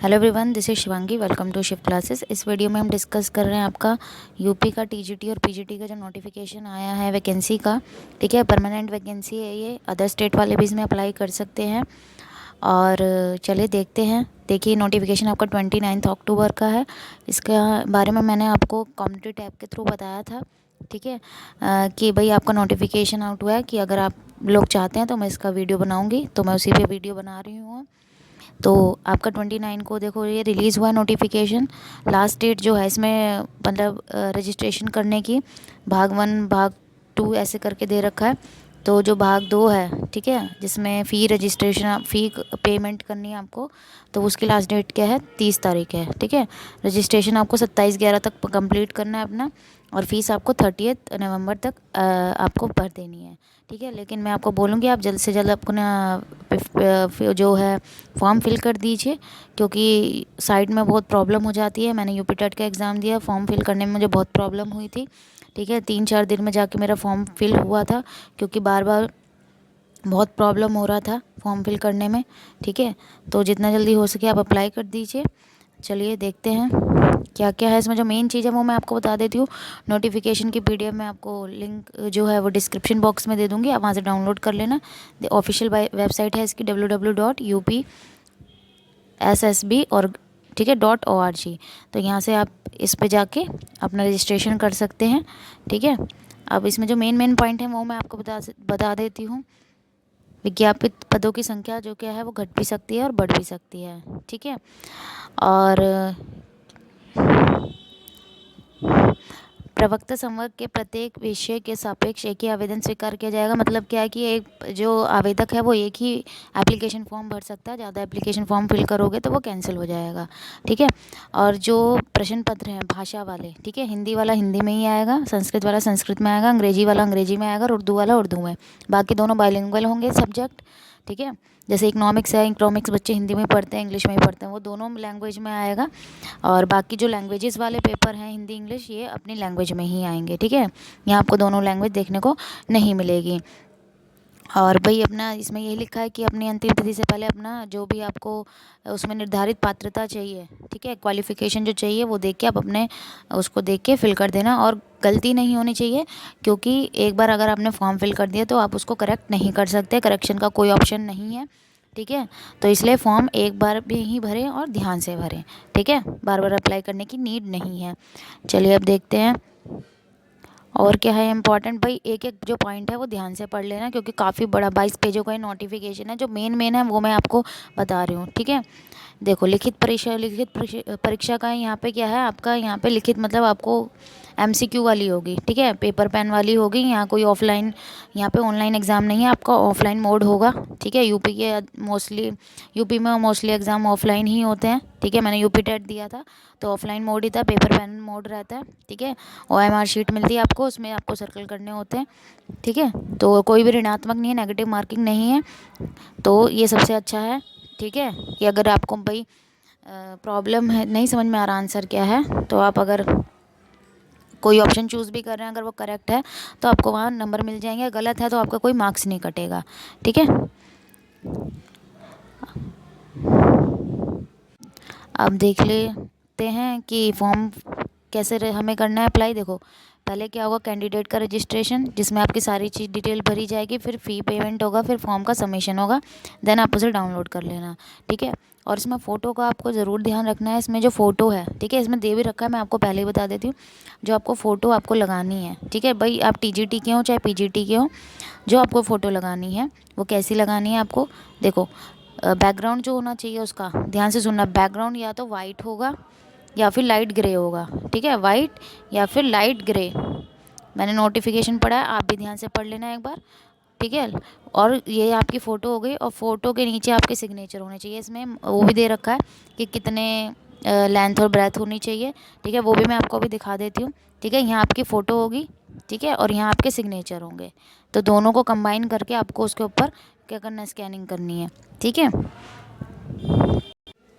Hello everyone, this is Shivangi. Welcome to shift classes. इस video में हम डिस्कस कर रहे हैं आपका यूपी का टीजीटी और पीजीटी का जो नोटिफिकेशन आया है वैकेंसी का। ठीक है, परमानेंट वैकेंसी है ये। अदर स्टेट वाले भी इसमें अप्लाई कर सकते हैं। और चलिए देखते हैं। देखिए, नोटिफिकेशन आपका 29 अक्टूबर का है। इसका बारे में मैंने आपको कम्युनिटी टैब के थ्रू बताया था। ठीक है, कि भाई आपका नोटिफिकेशन आउट हुआ है कि अगर आप लोग चाहते हैं तो मैं इसका वीडियो बनाऊँगी, तो मैं उसी पर वीडियो बना रही हूँ। तो आपका 29 को देखो ये रिलीज़ हुआ नोटिफिकेशन। लास्ट डेट जो है इसमें मतलब रजिस्ट्रेशन करने की भाग 1 भाग 2 ऐसे करके दे रखा है। तो जो भाग 2 है, ठीक है, जिसमें फ़ी रजिस्ट्रेशन फ़ी पेमेंट करनी है आपको, तो उसकी लास्ट डेट क्या है? 30 तारीख है। ठीक है, रजिस्ट्रेशन आपको 27/11 तक कंप्लीट करना है अपना, और फीस आपको 30 नवंबर तक आपको भर देनी है। ठीक है, लेकिन मैं आपको बोलूँगी आप जल्द से जल्द अपना जो है फॉर्म फिल कर दीजिए, क्योंकि साइड में बहुत प्रॉब्लम हो जाती है। मैंने यूपी टेट का एग्ज़ाम दिया, फॉर्म फिल करने में मुझे बहुत प्रॉब्लम हुई थी। ठीक है, 3-4 दिन में जाके मेरा फॉर्म फिल हुआ था, क्योंकि बार बार बहुत प्रॉब्लम हो रहा था फॉर्म फिल करने में। ठीक है, तो जितना जल्दी हो सके आप अप्लाई कर दीजिए। चलिए देखते हैं क्या क्या है इसमें। जो मेन चीज़ है वो मैं आपको बता देती हूँ। नोटिफिकेशन की पीडीएफ मैं आपको लिंक जो है वो डिस्क्रिप्शन बॉक्स में दे दूँगी, आप वहाँ से डाउनलोड कर लेना। ऑफिशियल वेबसाइट है इसकी www.upssb और ठीक है .org। तो यहाँ से आप इस पे जाके अपना रजिस्ट्रेशन कर सकते हैं। ठीक है, अब इसमें जो मेन मेन पॉइंट है वो मैं आपको बता देती हूँ। विज्ञापित पदों की संख्या जो क्या है वो घट भी सकती है और बढ़ भी सकती है। ठीक है, और प्रवक्ता संवर्ग के प्रत्येक विषय के सापेक्ष एक ही आवेदन स्वीकार किया जाएगा। मतलब क्या है कि एक जो आवेदक है वो एक ही एप्लीकेशन फॉर्म भर सकता है। ज़्यादा एप्लीकेशन फॉर्म फिल करोगे तो वो कैंसिल हो जाएगा। ठीक है, और जो प्रश्न पत्र हैं भाषा वाले, ठीक है, हिंदी वाला हिंदी में ही आएगा, संस्कृत वाला संस्कृत में आएगा, अंग्रेजी वाला अंग्रेजी में आएगा और उर्दू वाला उर्दू में। बाकी दोनों बाइलिंगुअल होंगे सब्जेक्ट। ठीक है, जैसे इकोनॉमिक्स है, इकोनॉमिक्स बच्चे हिंदी में पढ़ते हैं, इंग्लिश में ही पढ़ते हैं, वो दोनों लैंग्वेज में आएगा। और बाकी जो लैंग्वेजेस वाले पेपर हैं हिंदी इंग्लिश, ये अपनी लैंग्वेज में ही आएंगे। ठीक है, यहाँ आपको दोनों लैंग्वेज देखने को नहीं मिलेगी। और भाई अपना इसमें यही लिखा है कि अपनी अंतिम तिथि से पहले अपना जो भी आपको उसमें निर्धारित पात्रता चाहिए, ठीक है, क्वालिफ़िकेशन जो चाहिए वो देख के आप अपने उसको देख के फिल कर देना। और गलती नहीं होनी चाहिए, क्योंकि एक बार अगर आपने फॉर्म फिल कर दिया तो आप उसको करेक्ट नहीं कर सकते, करेक्शन का कोई ऑप्शन नहीं है। ठीक है, तो इसलिए फॉर्म एक बार भी ही भरें और ध्यान से भरें। ठीक है, बार बार अप्लाई करने की नीड नहीं है। चलिए अब देखते हैं और क्या है इम्पॉर्टेंट। भाई एक एक जो पॉइंट है वो ध्यान से पढ़ लेना, क्योंकि काफ़ी बड़ा 22 पेजों का नोटिफिकेशन है। जो मेन मेन है वो मैं आपको बता रही हूँ। ठीक है, देखो लिखित परीक्षा का यहाँ पे क्या है आपका, यहाँ पे लिखित मतलब आपको एमसीक्यू वाली होगी। ठीक है, पेपर पेन वाली होगी। यहाँ कोई ऑफलाइन, यहाँ पे ऑनलाइन एग्ज़ाम नहीं है, आपका ऑफलाइन मोड होगा। ठीक है, यूपी में मोस्टली एग्ज़ाम ऑफलाइन ही होते हैं। ठीक है, मैंने यूपी टेट दिया था तो ऑफलाइन मोड ही था, पेपर पेन मोड रहता है। ठीक है, OMR शीट मिलती है आपको, उसमें आपको सर्कल करने होते हैं। ठीक है, तो कोई भी ऋणात्मक नहीं है, नेगेटिव मार्किंग नहीं है, तो ये सबसे अच्छा है। ठीक है, कि अगर आपको भाई प्रॉब्लम है, नहीं समझ में आ रहा आंसर क्या है, तो आप अगर कोई ऑप्शन चूज़ भी कर रहे हैं, अगर वो करेक्ट है तो आपको वहाँ नंबर मिल जाएंगे, गलत है तो आपका कोई मार्क्स नहीं कटेगा। ठीक है, अब देख लेते हैं कि फॉर्म कैसे हमें करना है अप्लाई। देखो पहले क्या होगा, कैंडिडेट का रजिस्ट्रेशन, जिसमें आपकी सारी चीज़ डिटेल भरी जाएगी, फिर फ़ी पेमेंट होगा, फिर फॉर्म का सबमिशन होगा, देन आप उसे डाउनलोड कर लेना। ठीक है, और इसमें फ़ोटो का आपको ज़रूर ध्यान रखना है। इसमें जो फ़ोटो है, ठीक है, इसमें दे भी रखा है, मैं आपको पहले ही बता देती हूँ, जो आपको फ़ोटो आपको लगानी है। ठीक है भाई, आप टीजीटी के हो चाहे पीजीटी के हो, जो आपको फ़ोटो लगानी है वो कैसी लगानी है आपको। देखो बैकग्राउंड जो होना चाहिए उसका ध्यान से सुनना, बैकग्राउंड या तो वाइट होगा या फिर लाइट ग्रे होगा। ठीक है, वाइट या फिर लाइट ग्रे, मैंने नोटिफिकेशन पढ़ा है, आप भी ध्यान से पढ़ लेना एक बार। ठीक है, और ये आपकी फ़ोटो हो गई, और फ़ोटो के नीचे आपके सिग्नेचर होने चाहिए। इसमें वो भी दे रखा है कि कितने लेंथ और ब्रेथ होनी चाहिए। ठीक है, वो भी मैं आपको अभी दिखा देती हूँ। ठीक है, यहाँ आपकी फ़ोटो होगी, ठीक है, और यहाँ आपके सिग्नेचर होंगे, तो दोनों को कंबाइन करके आपको उसके ऊपर क्या करना है, स्कैनिंग करनी है। ठीक है,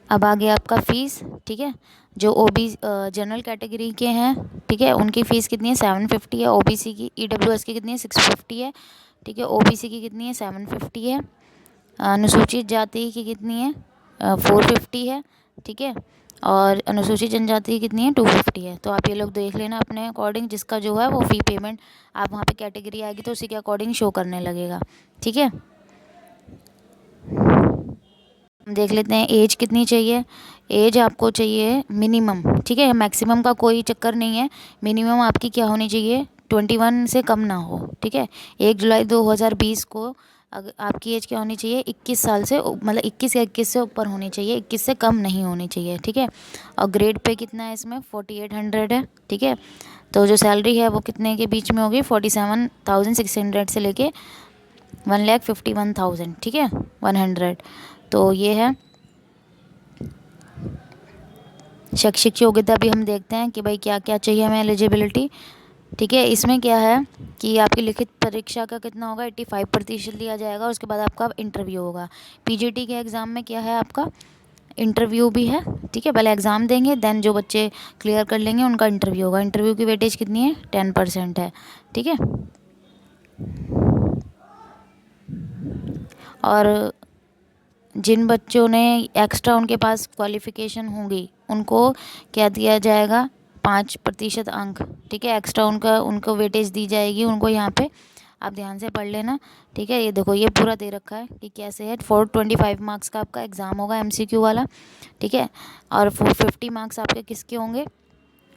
अब आ गया आपका फ़ीस। ठीक है, जो ओबी जनरल कैटेगरी के हैं, ठीक है, उनकी फ़ीस कितनी है, 750 है। ओबीसी की, ईडब्ल्यूएस की कितनी है, 650 है। ठीक है, ओबीसी की कितनी है, 750 है। अनुसूचित जाति की कितनी है, 450 है। ठीक है। और अनुसूचित जनजाति कितनी है, 250 है। तो आप ये लोग देख लेना अपने अकॉर्डिंग, जिसका जो है वो फ़ी पेमेंट आप वहाँ पे कैटेगरी आएगी तो उसी के अकॉर्डिंग शो करने लगेगा, ठीक है। हम देख लेते हैं एज कितनी चाहिए। एज आपको चाहिए मिनिमम, ठीक है, मैक्सिमम का कोई चक्कर नहीं है। मिनिमम आपकी क्या होनी चाहिए, 21 से कम ना हो, ठीक है। 1 जुलाई 2020 को अगर आपकी एज क्या होनी चाहिए, 21 साल से, मतलब 21 या 21 से ऊपर होनी चाहिए, 21 से कम नहीं होनी चाहिए, ठीक है। और ग्रेड पे कितना है इसमें, 4800 है, ठीक है। तो जो सैलरी है वो कितने के बीच में होगी, 47,600 से लेके 1,51,000, ठीक है, 100। तो ये है। शैक्षिक योग्यता भी हम देखते हैं कि भाई क्या क्या चाहिए हमें, एलिजिबिलिटी, ठीक है। इसमें क्या है कि आपकी लिखित परीक्षा का कितना होगा, 85% दिया जाएगा। उसके बाद आपका इंटरव्यू होगा। पीजीटी के एग्ज़ाम में क्या है, आपका इंटरव्यू भी है, ठीक है। पहले एग्ज़ाम देंगे, देन जो बच्चे क्लियर कर लेंगे उनका इंटरव्यू होगा। इंटरव्यू की वेटेज कितनी है, 10% है, ठीक है। और जिन बच्चों ने एक्स्ट्रा उनके पास क्वालिफ़िकेशन होंगी उनको क्या दिया जाएगा, 5% अंक, ठीक है। एक्स्ट्रा उनको वेटेज दी जाएगी उनको, यहाँ पे आप ध्यान से पढ़ लेना, ठीक है। ये देखो ये पूरा दे रखा है कि कैसे है। 425 मार्क्स का आपका एग्ज़ाम होगा, एमसीक्यू वाला, ठीक है। और 450 मार्क्स आपके किसके होंगे,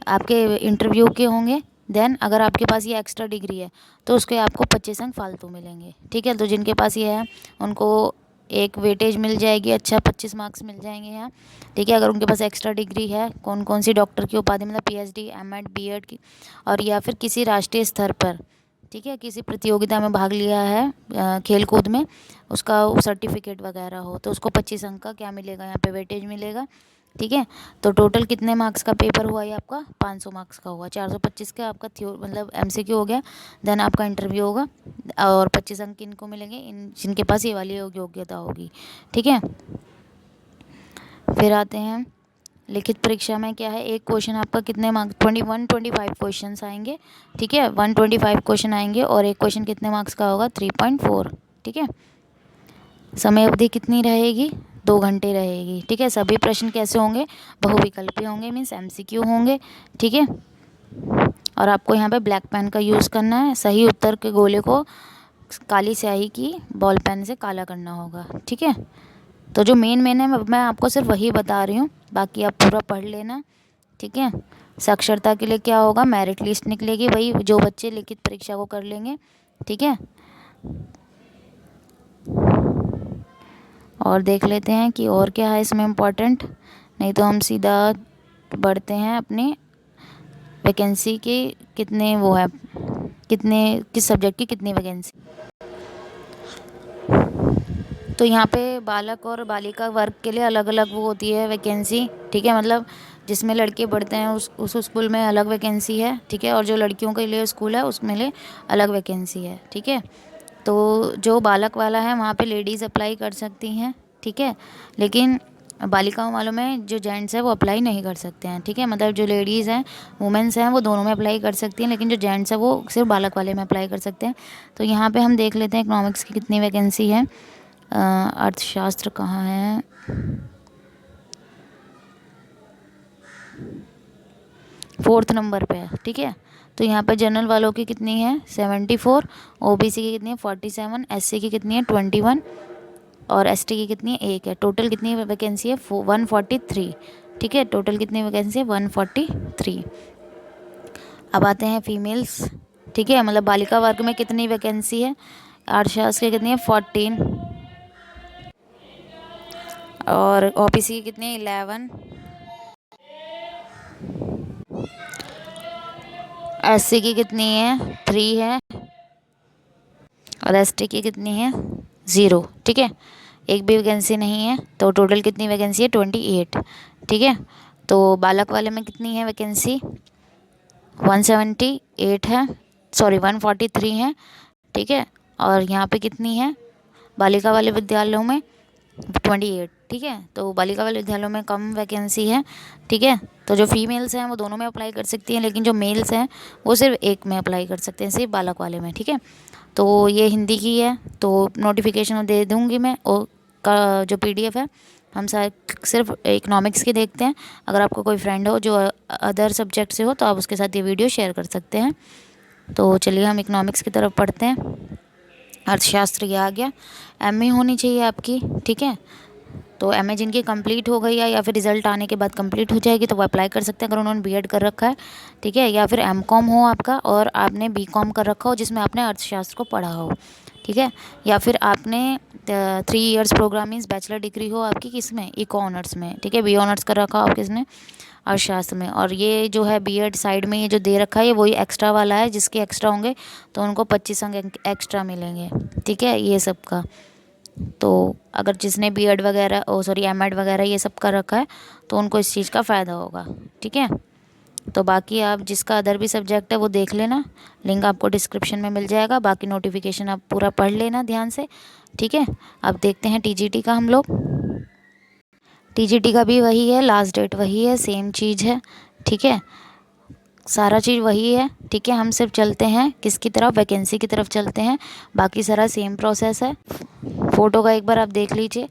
आपके इंटरव्यू के होंगे। देन अगर आपके पास ये एक्स्ट्रा डिग्री है तो उसके आपको 25 अंक फालतू मिलेंगे, ठीक है। तो जिनके पास ये है उनको एक वेटेज मिल जाएगी, अच्छा 25 मार्क्स मिल जाएंगे यहाँ, ठीक है। अगर उनके पास एक्स्ट्रा डिग्री है, कौन कौन सी डॉक्टर की उपाधि, मतलब पीएचडी, एमएड, बीएड की, और या फिर किसी राष्ट्रीय स्तर पर, ठीक है, किसी प्रतियोगिता में भाग लिया है खेल कूद में, उसका सर्टिफिकेट वगैरह हो, तो उसको 25 अंक का क्या मिलेगा, यहाँ पे वेटेज मिलेगा, ठीक है। तो टोटल कितने मार्क्स का पेपर हुआ ये आपका, 500 मार्क्स का हुआ। 425 का आपका मतलब एमसीक्यू हो गया, देन आपका इंटरव्यू होगा, और 25 अंक इनको मिलेंगे, इन जिनके पास ये वाली योग्यता होगी, ठीक है। फिर आते हैं लिखित परीक्षा में क्या है, एक क्वेश्चन आपका कितने मार्क्स, 25 क्वेश्चन आएंगे, ठीक है। 125 क्वेश्चन आएंगे, और एक क्वेश्चन कितने मार्क्स का होगा, 3.4, ठीक है। समय अवधि कितनी रहेगी, 2 घंटे रहेगी, ठीक है। सभी प्रश्न कैसे होंगे, बहुविकल्पीय होंगे, मीन्स एमसीक्यू होंगे, ठीक है। और आपको यहाँ पे ब्लैक पेन का यूज़ करना है, सही उत्तर के गोले को काली स्याही की बॉल पेन से काला करना होगा, ठीक है। तो जो मेन है मैं आपको सिर्फ वही बता रही हूँ, बाकी आप पूरा पढ़ लेना, ठीक है। साक्षरता के लिए क्या होगा, मेरिट लिस्ट निकलेगी, वही जो बच्चे लिखित परीक्षा को कर लेंगे, ठीक है। और देख लेते हैं कि और क्या है इसमें इम्पोर्टेंट, नहीं तो हम सीधा बढ़ते हैं अपनी वैकेंसी के कितने वो है, कितने किस सब्जेक्ट की कितनी वैकेंसी। तो यहाँ पे बालक और बालिका वर्ग के लिए अलग अलग वो होती है वैकेंसी, ठीक है। मतलब जिसमें लड़के पढ़ते हैं उस स्कूल में अलग वैकेंसी है, ठीक है। और जो लड़कियों के लिए स्कूल है उसमें लिए अलग वैकेंसी है, ठीक है। तो जो बालक वाला है वहाँ पे लेडीज़ अप्लाई कर सकती हैं, ठीक है। लेकिन बालिकाओं वालों में जो जेंट्स है वो अप्लाई नहीं कर सकते हैं, ठीक है। मतलब जो लेडीज़ हैं, वुमेंस हैं, वो दोनों में अप्लाई कर सकती हैं, लेकिन जो जेंट्स है वो सिर्फ बालक वाले में अप्लाई कर सकते हैं। तो यहाँ पे हम देख लेते हैं इकोनॉमिक्स की कितनी वैकेंसी है। अर्थशास्त्र कहाँ है, 4th नंबर पे है, ठीक है। तो यहाँ पे जनरल वालों की कितनी है, 74, ओबीसी की कितनी है, 47, एससी की कितनी है, 21, और एसटी की कितनी है, 1 है। टोटल कितनी वैकेंसी है, 143, ठीक है। टोटल कितनी वैकेंसी है, 143। अब आते हैं फीमेल्स, ठीक है, मतलब बालिका वर्ग में कितनी वैकेंसी है, अर्थशास्त्र की कितनी है, 14, और ओबीसी की कितनी है, 11, एससी की कितनी है, 3 है, और एसटी की कितनी है, 0, ठीक है। एक भी वैकेंसी नहीं है। तो टोटल कितनी वैकेंसी है, 28, ठीक है। तो बालक वाले में कितनी है वैकेंसी, 178 है, सॉरी 143 है, ठीक है। और यहाँ पे कितनी है, बालिका वाले विद्यालयों में 28, ठीक है। तो बालिका वाले विद्यालयों में कम वैकेंसी है, ठीक है। तो जो फीमेल्स हैं वो दोनों में अप्लाई कर सकती हैं, लेकिन जो मेल्स हैं वो सिर्फ एक में अप्लाई कर सकते हैं, सिर्फ बालक वाले में, ठीक है। तो ये हिंदी की है, तो नोटिफिकेशन दे दूँगी मैं, और का जो पीडीएफ है हम सिर्फ इकोनॉमिक्स की देखते हैं। अगर आपको कोई फ्रेंड हो जो अदर सब्जेक्ट से हो तो आप उसके साथ ये वीडियो शेयर कर सकते हैं। तो चलिए हम इकोनॉमिक्स की तरफ पढ़ते हैं। अर्थशास्त्र ये आ गया। एमए होनी चाहिए आपकी, ठीक है। तो एमए जिनकी कंप्लीट हो गई है या फिर रिजल्ट आने के बाद कंप्लीट हो जाएगी तो वो अप्लाई कर सकते हैं अगर उन्होंने बीएड कर रखा है, ठीक है। या फिर एमकॉम हो आपका और आपने बीकॉम कर रखा हो जिसमें आपने अर्थशास्त्र को पढ़ा हो, ठीक है। या फिर आपने 3 years program means bachelor degree हो आपकी किसमें, इको ऑनर्स में, ठीक है। बी ऑनर्स कर रखा हो आप किसने, अर्थशास्त्र में। और ये जो है बीएड साइड में ये जो दे रखा है ये वही एक्स्ट्रा वाला है, जिसके एक्स्ट्रा होंगे तो उनको 25 अंक एक्स्ट्रा मिलेंगे, ठीक है, ये सब का। तो अगर जिसने बीएड वगैरह एमएड वगैरह ये सब कर रखा है तो उनको इस चीज़ का फ़ायदा होगा, ठीक है। तो बाकी आप जिसका अदर भी सब्जेक्ट है वो देख लेना, लिंक आपको डिस्क्रिप्शन में मिल जाएगा। बाकी नोटिफिकेशन आप पूरा पढ़ लेना ध्यान से, ठीक है। अब देखते हैं टीजीटी का हम लोग। टीजीटी का भी वही है, लास्ट डेट वही है, सेम चीज़ है, ठीक है। सारा चीज़ वही है, ठीक है। हम सिर्फ चलते हैं किसकी तरफ, वैकेंसी की तरफ चलते हैं। बाकी सारा सेम प्रोसेस है। फ़ोटो का एक बार आप देख लीजिए,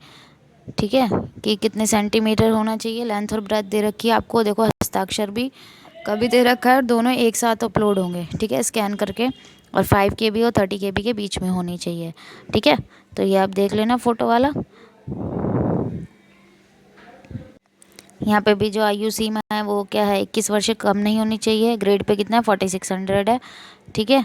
ठीक है, कि कितने सेंटीमीटर होना चाहिए, लेंथ और ब्रेथ दे रखी है आपको। देखो हस्ताक्षर भी का भी दे रखा है और दोनों एक साथ अपलोड होंगे, ठीक है, स्कैन करके। और 5 KB और 30 KB के बीच में होनी चाहिए, ठीक है। तो ये आप देख लेना फ़ोटो वाला। यहाँ पे भी जो आयु सीमा है वो क्या है, 21 वर्ष से कम नहीं होनी चाहिए। ग्रेड पे कितना है, 4600 है, ठीक है।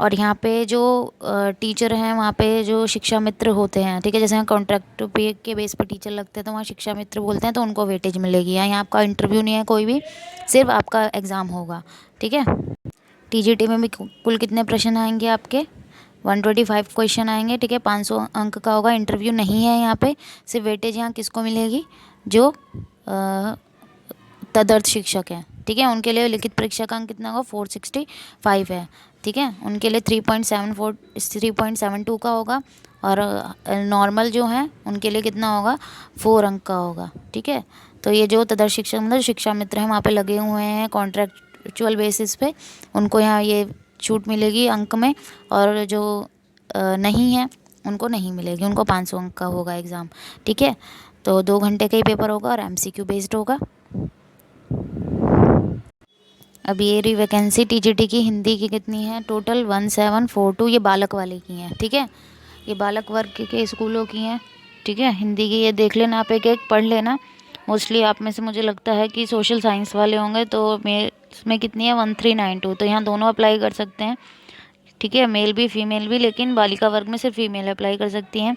और यहाँ पे जो टीचर हैं वहाँ पे जो शिक्षा मित्र होते हैं, ठीक है, जैसे यहाँ कॉन्ट्रैक्ट पे के बेस पे टीचर लगते हैं तो वहाँ शिक्षा मित्र बोलते हैं तो उनको वेटेज मिलेगी। यहाँ आपका इंटरव्यू नहीं है कोई भी, सिर्फ आपका एग्ज़ाम होगा, ठीक है। टीजीटी में भी कुल कितने प्रश्न आएंगे आपके, 125 क्वेश्चन आएंगे, ठीक है। 500 अंक का होगा। इंटरव्यू नहीं है यहाँ पे, सिर्फ वेटेज यहाँ किसको मिलेगी, जो तदर्थ शिक्षक हैं, ठीक है। उनके लिए लिखित परीक्षा का अंक कितना होगा, 465 है, ठीक है। उनके लिए 3.72 का होगा। और नॉर्मल जो हैं उनके लिए कितना होगा, 4 अंक का होगा, ठीक है। तो ये जो तदर्थ शिक्षक मतलब शिक्षा मित्र हैं वहाँ पे लगे हुए हैं कॉन्ट्रेक्चुअल बेसिस पे, उनको यहाँ ये छूट मिलेगी अंक में। और जो नहीं है उनको नहीं मिलेगी, उनको 500 अंक का होगा एग्ज़ाम, ठीक है। तो 2 घंटे का ही पेपर होगा और एमसीक्यू बेस्ड होगा। अब ये रही वैकेंसी टीजीटी की। हिंदी की कितनी है टोटल, 1742। ये बालक वाले की हैं, ठीक है, ये बालक वर्ग के स्कूलों की हैं, ठीक है। हिंदी की ये देख लेना आप, एक एक पढ़ लेना। मोस्टली आप में से मुझे लगता है कि सोशल साइंस वाले होंगे। तो मेल में कितनी है, 1392। तो यहाँ दोनों अप्लाई कर सकते हैं, ठीक है, मेल भी फीमेल भी। लेकिन बालिका वर्ग में सिर्फ फीमेल अप्लाई कर सकती हैं।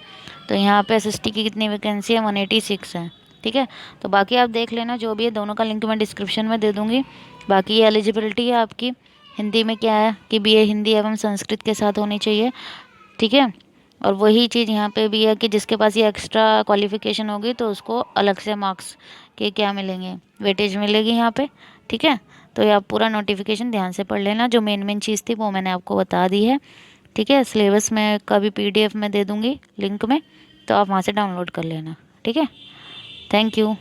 तो यहाँ पे एसएसटी की कितनी वैकेंसी है, 186 है, ठीक है। तो बाकी आप देख लेना जो भी है, दोनों का लिंक मैं डिस्क्रिप्शन में दे दूँगी। बाकी ये एलिजिबिलिटी है आपकी। हिंदी में क्या है कि बीए हिंदी एवं संस्कृत के साथ होनी चाहिए, ठीक है। और वही चीज़ यहाँ पे भी है कि जिसके पास ये एक्स्ट्रा क्वालिफ़िकेशन होगी तो उसको अलग से मार्क्स के क्या मिलेंगे, वेटेज मिलेगी यहाँ पे, ठीक है। तो ये आप पूरा नोटिफिकेशन ध्यान से पढ़ लेना। जो मेन मेन चीज़ थी वो मैंने आपको बता दी है, ठीक है। सिलेबस में का भी PDF में दे दूँगी लिंक में, तो आप वहाँ से डाउनलोड कर लेना, ठीक है। Thank you.